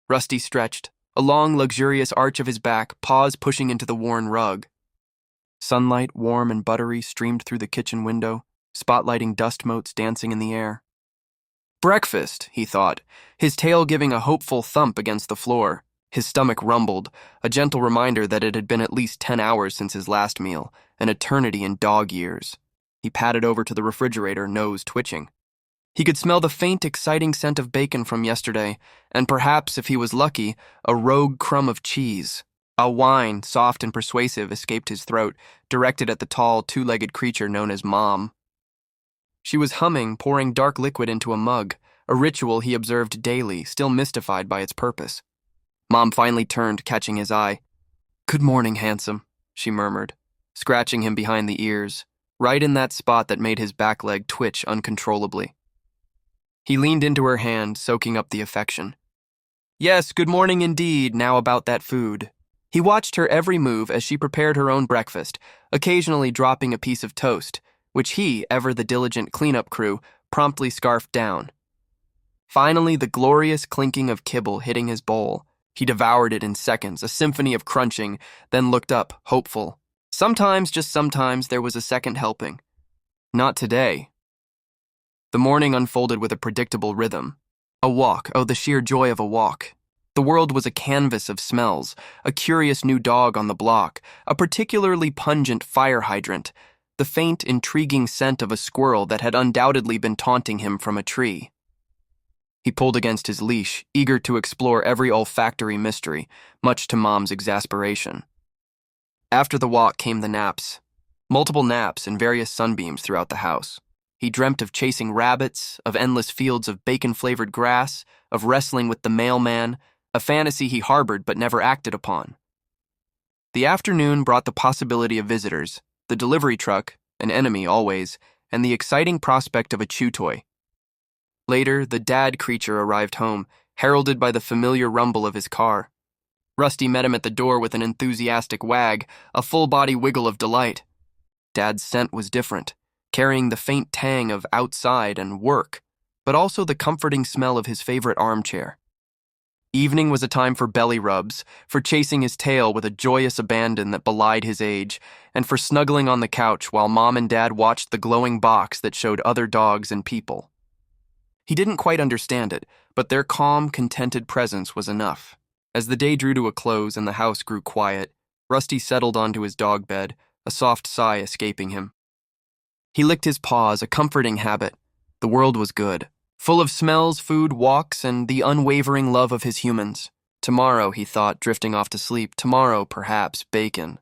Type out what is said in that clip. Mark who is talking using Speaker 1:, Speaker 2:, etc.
Speaker 1: Rusty stretched, a long, luxurious arch of his back, paws pushing into the worn rug. Sunlight, warm and buttery, streamed through the kitchen window, spotlighting dust motes dancing in the air. Breakfast, he thought, his tail giving a hopeful thump against the floor. His stomach rumbled, a gentle reminder that it had been at least 10 hours since his last meal, an eternity in dog years. He padded over to the refrigerator, nose twitching. He could smell the faint, exciting scent of bacon from yesterday, and perhaps, if he was lucky, a rogue crumb of cheese. A whine, soft and persuasive, escaped his throat, directed at the tall, two-legged creature known as Mom. She was humming, pouring dark liquid into a mug, a ritual he observed daily, still mystified by its purpose. Mom finally turned, catching his eye. "Good morning, handsome," she murmured, scratching him behind the ears, right in that spot that made his back leg twitch uncontrollably. He leaned into her hand, soaking up the affection. Yes, good morning indeed, now about that food. He watched her every move as she prepared her own breakfast, occasionally dropping a piece of toast, which he, ever the diligent cleanup crew, promptly scarfed down. Finally, the glorious clinking of kibble hitting his bowl. He devoured it in seconds, a symphony of crunching, then looked up, hopeful. Sometimes, just sometimes, there was a second helping. Not today. The morning unfolded with a predictable rhythm. A walk, oh, the sheer joy of a walk. The world was a canvas of smells, a curious new dog on the block, a particularly pungent fire hydrant, the faint, intriguing scent of a squirrel that had undoubtedly been taunting him from a tree. He pulled against his leash, eager to explore every olfactory mystery, much to Mom's exasperation. After the walk came the naps. Multiple naps and various sunbeams throughout the house. He dreamt of chasing rabbits, of endless fields of bacon-flavored grass, of wrestling with the mailman, a fantasy he harbored but never acted upon. The afternoon brought the possibility of visitors, the delivery truck, an enemy always, and the exciting prospect of a chew toy. Later, the dad creature arrived home, heralded by the familiar rumble of his car. Rusty met him at the door with an enthusiastic wag, a full-body wiggle of delight. Dad's scent was different, carrying the faint tang of outside and work, but also the comforting smell of his favorite armchair. Evening was a time for belly rubs, for chasing his tail with a joyous abandon that belied his age, and for snuggling on the couch while Mom and Dad watched the glowing box that showed other dogs and people. He didn't quite understand it, but their calm, contented presence was enough. As the day drew to a close and the house grew quiet, Rusty settled onto his dog bed, a soft sigh escaping him. He licked his paws, a comforting habit. The world was good, full of smells, food, walks, and the unwavering love of his humans. Tomorrow, he thought, drifting off to sleep, tomorrow, perhaps, bacon.